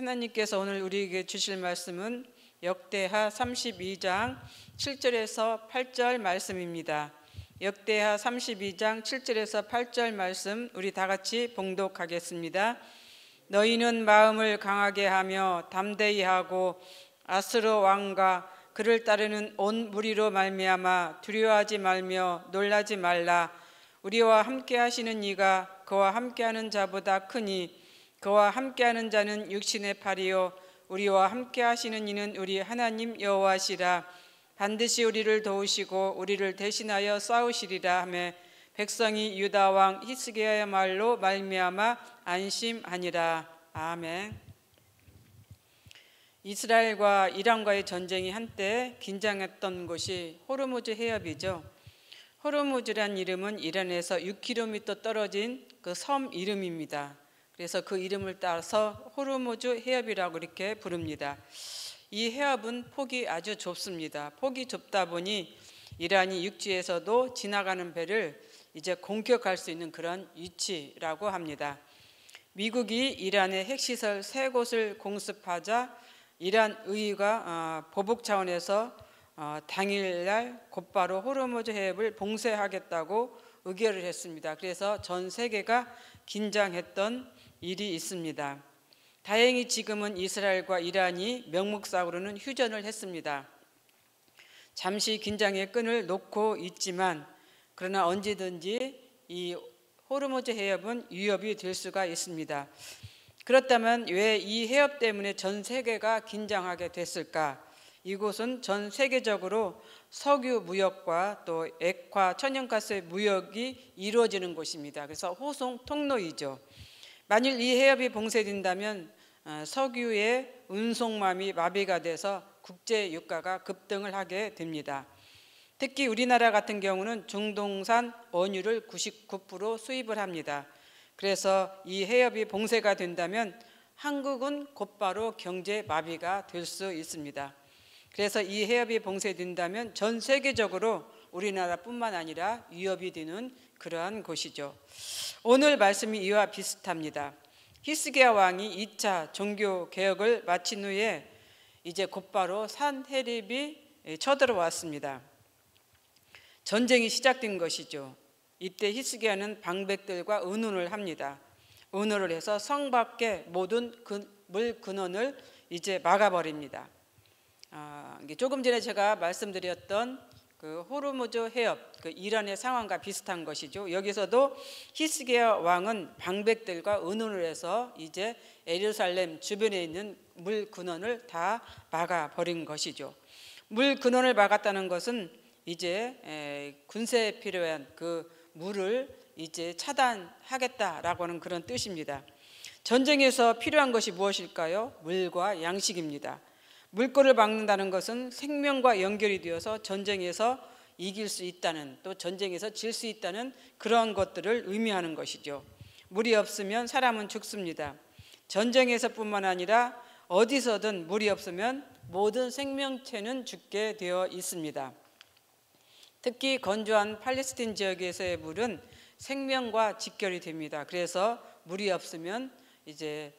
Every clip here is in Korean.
하나님께서 오늘 우리에게 주실 말씀은 역대하 32장 7절에서 8절 말씀입니다. 역대하 32장 7절에서 8절 말씀 우리 다 같이 봉독하겠습니다. 너희는 마음을 강하게 하며 담대히 하고 아스로 왕과 그를 따르는 온 무리로 말미암아 두려워하지 말며 놀라지 말라. 우리와 함께 하시는 이가 그와 함께하는 자보다 크니 그와 함께하는 자는 육신의 팔이요 우리와 함께 하시는 이는 우리 하나님 여호와시라. 반드시 우리를 도우시고 우리를 대신하여 싸우시리라 하며 백성이 유다 왕 히스기야의 말로 말미암아 안심하니라. 아멘. 이스라엘과 이란과의 전쟁이 한때 긴장했던 곳이 호르무즈 해협이죠. 호르무즈란 이름은 이란에서 6km 떨어진 그 섬 이름입니다. 그래서 그 이름을 따서 호르무즈 해협이라고 이렇게 부릅니다. 이 해협은 폭이 아주 좁습니다. 폭이 좁다 보니 이란이 육지에서도 지나가는 배를 이제 공격할 수 있는 그런 위치라고 합니다. 미국이 이란의 핵시설 3곳을 공습하자 이란 의회가 보복 차원에서 당일날 곧바로 호르무즈 해협을 봉쇄하겠다고 의결을 했습니다. 그래서 전 세계가 긴장했던 일이 있습니다. 다행히 지금은 이스라엘과 이란이 명목상으로는 휴전을 했습니다. 잠시 긴장의 끈을 놓고 있지만 그러나 언제든지 이 호르무즈 해협은 위협이 될 수가 있습니다. 그렇다면 왜 이 해협 때문에 전 세계가 긴장하게 됐을까? 이곳은 전 세계적으로 석유 무역과 또 액화, 천연가스의 무역이 이루어지는 곳입니다. 그래서 호송 통로이죠. 만일 이 해협이 봉쇄된다면 석유의 운송망이 마비가 돼서 국제 유가가 급등을 하게 됩니다. 특히 우리나라 같은 경우는 중동산 원유를 99% 수입을 합니다. 그래서 이 해협이 봉쇄가 된다면 한국은 곧바로 경제 마비가 될 수 있습니다. 그래서 이 해협이 봉쇄된다면 전 세계적으로 우리나라뿐만 아니라 위협이 되는 그러한 곳이죠. 오늘 말씀이 이와 비슷합니다. 히스기야 왕이 2차 종교 개혁을 마친 후에 이제 곧바로 산헤립이 쳐들어왔습니다. 전쟁이 시작된 것이죠. 이때 히스기야는 방백들과 의논을 합니다. 의논을 해서 성 밖의 모든 물 근원을 이제 막아버립니다. 조금 전에 제가 말씀드렸던 그 호르무즈 해협, 그 이란의 상황과 비슷한 것이죠. 여기서도 히스기야 왕은 방백들과 의논을 해서 이제 예루살렘 주변에 있는 물 근원을 다 막아버린 것이죠. 물 근원을 막았다는 것은 이제 군세에 필요한 그 물을 이제 차단하겠다라고 하는 그런 뜻입니다. 전쟁에서 필요한 것이 무엇일까요? 물과 양식입니다. 물꼬를 막는다는 것은 생명과 연결이 되어서 전쟁에서 이길 수 있다는, 또 전쟁에서 질 수 있다는 그런 것들을 의미하는 것이죠. 물이 없으면 사람은 죽습니다. 전쟁에서뿐만 아니라 어디서든 물이 없으면 모든 생명체는 죽게 되어 있습니다. 특히 건조한 팔레스틴 지역에서의 물은 생명과 직결이 됩니다. 그래서 물이 없으면 이제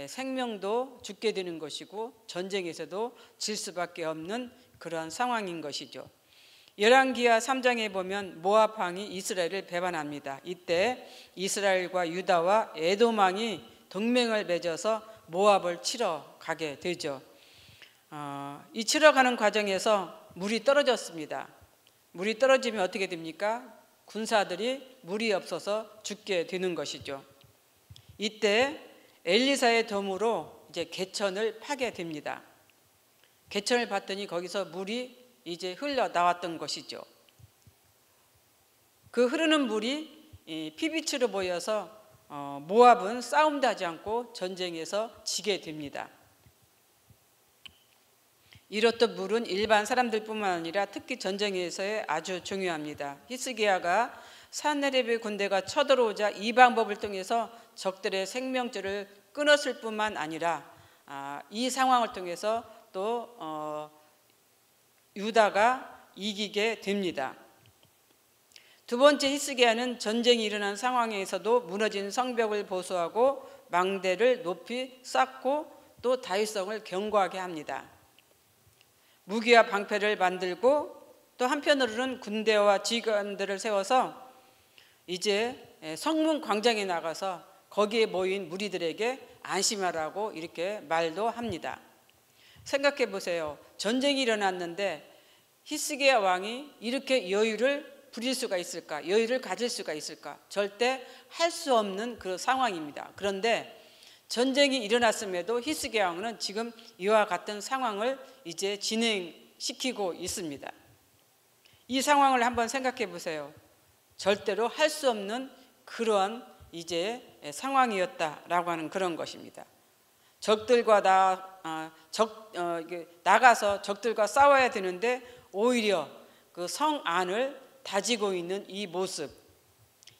생명도 죽게 되는 것이고 전쟁에서도 질 수밖에 없는 그런 상황인 것이죠. 열왕기하 3장에 보면 모압 왕이 이스라엘을 배반합니다. 이때 이스라엘과 유다와 에돔 왕이 동맹을 맺어서 모압을 치러 가게 되죠. 이 치러 가는 과정에서 물이 떨어졌습니다. 물이 떨어지면 어떻게 됩니까? 군사들이 물이 없어서 죽게 되는 것이죠. 이때 엘리사의 도움으로 이제 개천을 파게 됩니다. 개천을 봤더니 거기서 물이 이제 흘러 나왔던 것이죠. 그 흐르는 물이 피빛으로 보여서 모압은 싸움도 하지 않고 전쟁에서 지게 됩니다. 이렇듯 물은 일반 사람들뿐만 아니라 특히 전쟁에서의 아주 중요합니다. 히스기야가 산헤립의 군대가 쳐들어오자 이 방법을 통해서 적들의 생명줄을 끊었을 뿐만 아니라 이 상황을 통해서 또 유다가 이기게 됩니다. 두 번째, 히스기야는 전쟁이 일어난 상황에서도 무너진 성벽을 보수하고 망대를 높이 쌓고 또 다윗성을 견고하게 합니다. 무기와 방패를 만들고 또 한편으로는 군대와 지휘관들을 세워서 이제 성문 광장에 나가서 거기에 모인 무리들에게 안심하라고 이렇게 말도 합니다. 생각해 보세요. 전쟁이 일어났는데 히스기야 왕이 이렇게 여유를 부릴 수가 있을까? 여유를 가질 수가 있을까? 절대 할 수 없는 그 상황입니다. 그런데 전쟁이 일어났음에도 히스기야 왕은 지금 이와 같은 상황을 이제 진행시키고 있습니다. 이 상황을 한번 생각해 보세요. 절대로 할 수 없는 그러한 이제 상황이었다라고 하는 그런 것입니다. 적들과 나가서 적들과 싸워야 되는데 오히려 그 성 안을 다지고 있는 이 모습,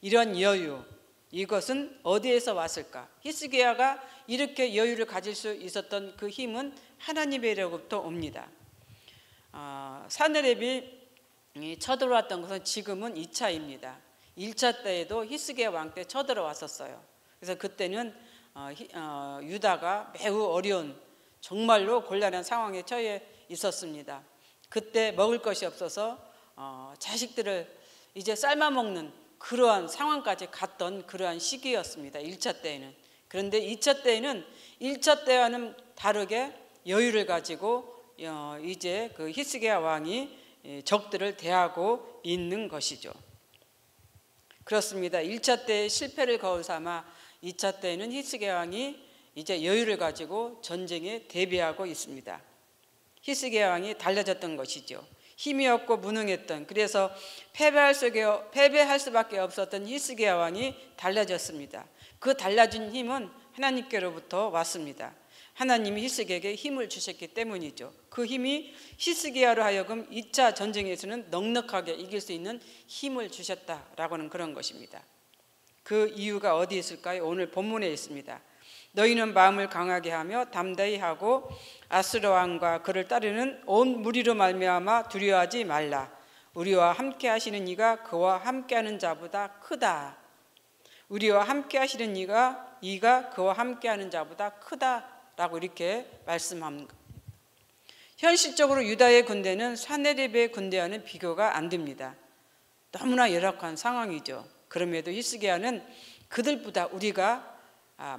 이런 여유, 이것은 어디에서 왔을까? 히스기야가 이렇게 여유를 가질 수 있었던 그 힘은 하나님에게로부터 옵니다. 사느렙이 쳐들어왔던 것은 지금은 2차입니다. 1차 때에도 히스기야 왕 때 쳐들어왔었어요. 그래서 그때는 유다가 매우 어려운 정말로 곤란한 상황에 처해 있었습니다. 그때 먹을 것이 없어서 자식들을 이제 삶아먹는 그러한 상황까지 갔던 그러한 시기였습니다. 1차 때에는. 그런데 2차 때에는 1차 때와는 다르게 여유를 가지고 이제 그 히스기야 왕이 적들을 대하고 있는 것이죠. 그렇습니다. 1차 때 실패를 거울 삼아 2차 때에는 히스기야 왕이 이제 여유를 가지고 전쟁에 대비하고 있습니다. 히스기야 왕이 달라졌던 것이죠. 힘이 없고 무능했던, 그래서 패배할 수밖에 없었던 히스기야 왕이 달라졌습니다. 그 달라진 힘은 하나님께로부터 왔습니다. 하나님이 히스기야에게 힘을 주셨기 때문이죠. 그 힘이 히스기야로 하여금 2차 전쟁에서는 넉넉하게 이길 수 있는 힘을 주셨다라고 하는 그런 것입니다. 그 이유가 어디 있을까요? 오늘 본문에 있습니다. 너희는 마음을 강하게 하며 담대히 하고 아수르 왕과 그를 따르는 온 무리로 말미암아 두려워하지 말라. 우리와 함께 하시는 이가 그와 함께하는 자보다 크다. 우리와 함께 하시는 이가 그와 함께하는 자보다 크다라고 이렇게 말씀합니다. 현실적으로 유다의 군대는 사네립의 군대와는 비교가 안 됩니다. 너무나 열악한 상황이죠. 그럼에도 히스기야는 그들보다 우리가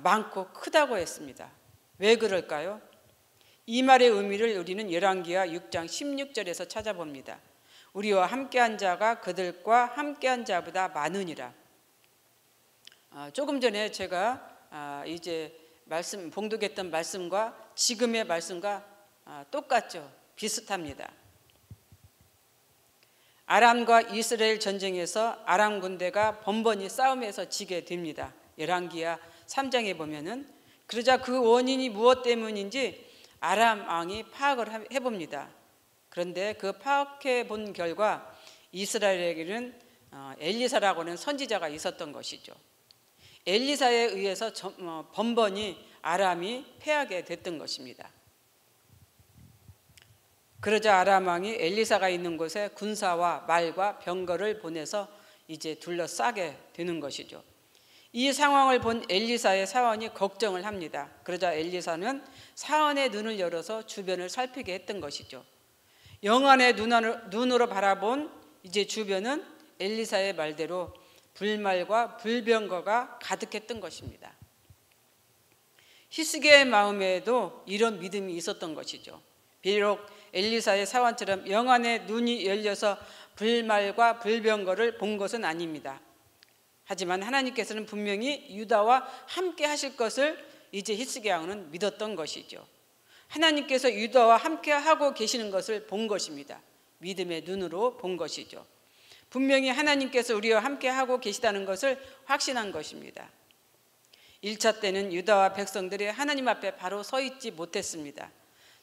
많고 크다고 했습니다. 왜 그럴까요? 이 말의 의미를 우리는 열왕기하 6장 16절에서 찾아봅니다. 우리와 함께한 자가 그들과 함께한 자보다 많으니라. 조금 전에 제가 이제 봉독했던 말씀과 지금의 말씀과 똑같죠. 비슷합니다. 아람과 이스라엘 전쟁에서 아람 군대가 번번이 싸움에서 지게 됩니다. 열왕기하 3장에 보면은, 그러자 그 원인이 무엇 때문인지 아람 왕이 파악을 해봅니다. 그런데 그 파악해 본 결과 이스라엘에게는 엘리사라고 하는 선지자가 있었던 것이죠. 엘리사에 의해서 번번이 아람이 패하게 됐던 것입니다. 그러자 아람 왕이 엘리사가 있는 곳에 군사와 말과 병거를 보내서 이제 둘러싸게 되는 것이죠. 이 상황을 본 엘리사의 사원이 걱정을 합니다. 그러자 엘리사는 사원의 눈을 열어서 주변을 살피게 했던 것이죠. 영안의 눈으로 바라본 이제 주변은 엘리사의 말대로 불말과 불병거가 가득했던 것입니다. 히스기야의 마음에도 이런 믿음이 있었던 것이죠. 비록 엘리사의 사원처럼 영안의 눈이 열려서 불말과 불병거를 본 것은 아닙니다. 하지만 하나님께서는 분명히 유다와 함께 하실 것을 이제 히스기야 왕은 믿었던 것이죠. 하나님께서 유다와 함께 하고 계시는 것을 본 것입니다. 믿음의 눈으로 본 것이죠. 분명히 하나님께서 우리와 함께 하고 계시다는 것을 확신한 것입니다. 1차 때는 유다와 백성들이 하나님 앞에 바로 서 있지 못했습니다.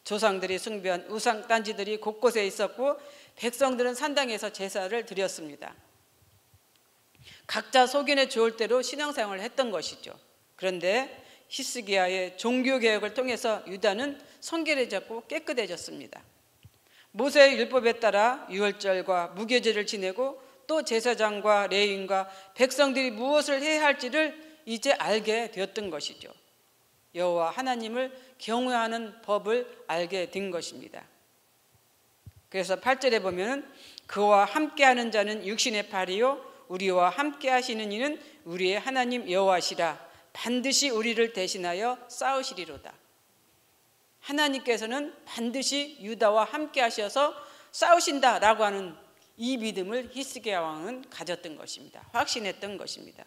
조상들이 숭배한 우상 단지들이 곳곳에 있었고 백성들은 산당에서 제사를 드렸습니다. 각자 소견에 좋을 대로 신앙생활을 했던 것이죠. 그런데 히스기야의 종교개혁을 통해서 유다는 성결해졌고 깨끗해졌습니다. 모세의 율법에 따라 유월절과 무교제를 지내고 또 제사장과 레위인과 백성들이 무엇을 해야 할지를 이제 알게 되었던 것이죠. 여호와 하나님을 경외하는 법을 알게 된 것입니다. 그래서 8절에 보면 그와 함께하는 자는 육신의 팔이요 우리와 함께하시는 이는 우리의 하나님 여호와시라. 반드시 우리를 대신하여 싸우시리로다. 하나님께서는 반드시 유다와 함께하셔서 싸우신다라고 하는 이 믿음을 히스기야 왕은 가졌던 것입니다. 확신했던 것입니다.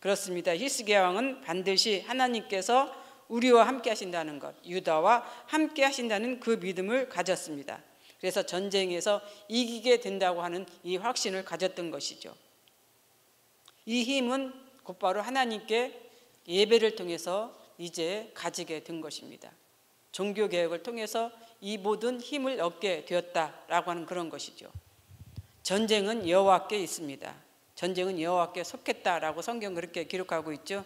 그렇습니다. 히스기야 왕은 반드시 하나님께서 우리와 함께 하신다는 것, 유다와 함께 하신다는 그 믿음을 가졌습니다. 그래서 전쟁에서 이기게 된다고 하는 이 확신을 가졌던 것이죠. 이 힘은 곧바로 하나님께 예배를 통해서 이제 가지게 된 것입니다. 종교개혁을 통해서 이 모든 힘을 얻게 되었다라고 하는 그런 것이죠. 전쟁은 여호와께 있습니다. 전쟁은 여호와께 속했다라고 성경 그렇게 기록하고 있죠.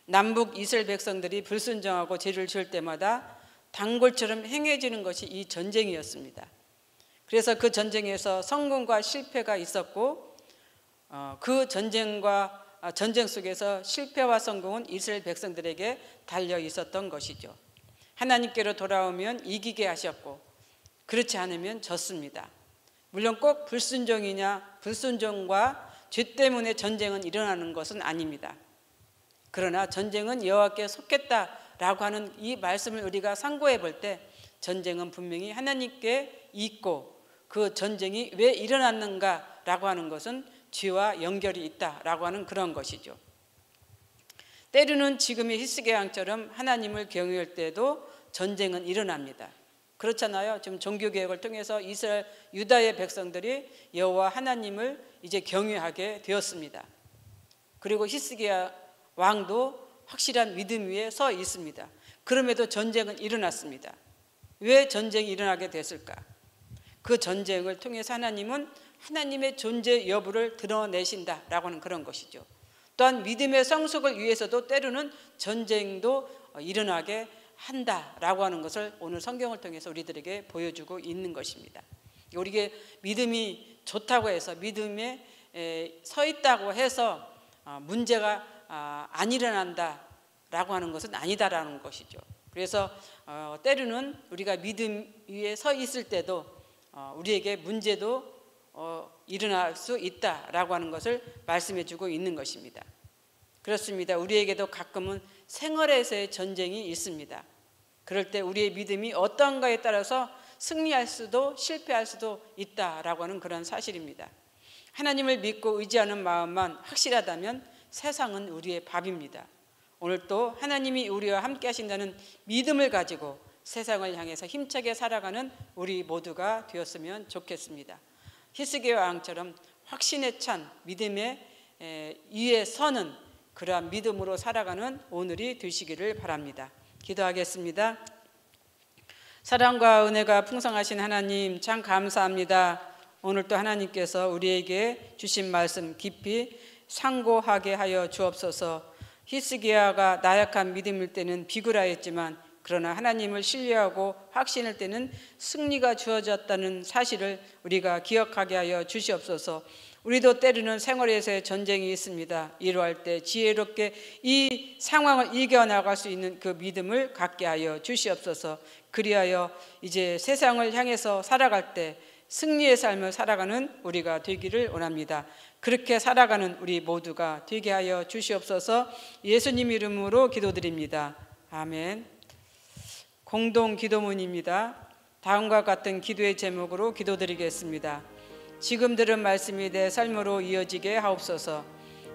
남북 이스라엘 백성들이 불순종하고 죄를 지을 때마다 단골처럼 행해지는 것이 이 전쟁이었습니다. 그래서 그 전쟁에서 성공과 실패가 있었고 그 전쟁 속에서 실패와 성공은 이스라엘 백성들에게 달려 있었던 것이죠. 하나님께로 돌아오면 이기게 하셨고 그렇지 않으면 졌습니다. 물론 꼭 불순종과 죄 때문에 전쟁은 일어나는 것은 아닙니다. 그러나 전쟁은 여호와께 속했다라고 하는 이 말씀을 우리가 상고해 볼 때 전쟁은 분명히 하나님께 있고 그 전쟁이 왜 일어났는가라고 하는 것은 죄와 연결이 있다라고 하는 그런 것이죠. 때로는 지금의 히스기야 왕처럼 하나님을 경외할 때도 전쟁은 일어납니다. 그렇잖아요. 지금 종교개혁을 통해서 이스라엘 유다의 백성들이 여호와 하나님을 이제 경외하게 되었습니다. 그리고 히스기야 왕도 확실한 믿음 위에 서 있습니다. 그럼에도 전쟁은 일어났습니다. 왜 전쟁이 일어나게 됐을까? 그 전쟁을 통해서 하나님은 하나님의 존재 여부를 드러내신다라고 하는 그런 것이죠. 또한 믿음의 성숙을 위해서도 때로는 전쟁도 일어나게 한다라고 하는 것을 오늘 성경을 통해서 우리들에게 보여주고 있는 것입니다. 우리에게 믿음이 좋다고 해서 믿음에 서 있다고 해서 문제가 안 일어난다라고 하는 것은 아니다라는 것이죠. 그래서 때로는 우리가 믿음 위에 서 있을 때도 우리에게 문제도 일어날 수 있다라고 하는 것을 말씀해주고 있는 것입니다. 그렇습니다. 우리에게도 가끔은 생활에서의 전쟁이 있습니다. 그럴 때 우리의 믿음이 어떤가에 따라서 승리할 수도 실패할 수도 있다라고 하는 그런 사실입니다. 하나님을 믿고 의지하는 마음만 확실하다면 세상은 우리의 밥입니다. 오늘 또 하나님이 우리와 함께 하신다는 믿음을 가지고 세상을 향해서 힘차게 살아가는 우리 모두가 되었으면 좋겠습니다. 히스기야 왕처럼 확신에 찬 믿음의 위에 서는 그러한 믿음으로 살아가는 오늘이 되시기를 바랍니다. 기도하겠습니다. 사랑과 은혜가 풍성하신 하나님 참 감사합니다. 오늘 또 하나님께서 우리에게 주신 말씀 깊이 상고하게 하여 주옵소서. 히스기야가 나약한 믿음일 때는 비굴하였지만 그러나 하나님을 신뢰하고 확신할 때는 승리가 주어졌다는 사실을 우리가 기억하게 하여 주시옵소서. 우리도 때로는 생활에서의 전쟁이 있습니다. 이러할 때 지혜롭게 이 상황을 이겨나갈 수 있는 그 믿음을 갖게 하여 주시옵소서. 그리하여 이제 세상을 향해서 살아갈 때 승리의 삶을 살아가는 우리가 되기를 원합니다. 그렇게 살아가는 우리 모두가 되게 하여 주시옵소서. 예수님 이름으로 기도드립니다. 아멘. 공동 기도문입니다. 다음과 같은 기도의 제목으로 기도드리겠습니다. 지금 들은 말씀이 내 삶으로 이어지게 하옵소서.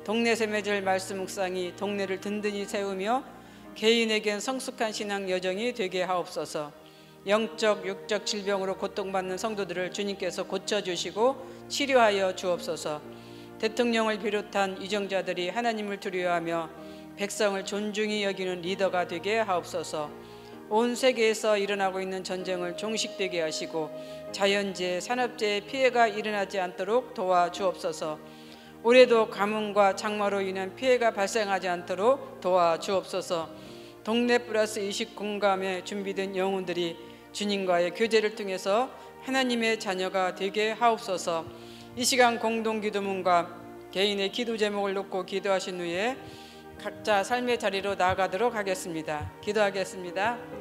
동네 세매절 말씀 묵상이 동네를 든든히 세우며 개인에겐 성숙한 신앙 여정이 되게 하옵소서. 영적 육적 질병으로 고통받는 성도들을 주님께서 고쳐주시고 치료하여 주옵소서. 대통령을 비롯한 유정자들이 하나님을 두려워하며 백성을 존중히 여기는 리더가 되게 하옵소서. 온 세계에서 일어나고 있는 전쟁을 종식되게 하시고 자연재해, 산업재해 피해가 일어나지 않도록 도와주옵소서. 올해도 가뭄과 장마로 인한 피해가 발생하지 않도록 도와주옵소서. 동네 플러스 20 공감에 준비된 영혼들이 주님과의 교제를 통해서 하나님의 자녀가 되게 하옵소서. 이 시간 공동기도문과 개인의 기도 제목을 놓고 기도하신 후에 각자 삶의 자리로 나아가도록 하겠습니다. 기도하겠습니다.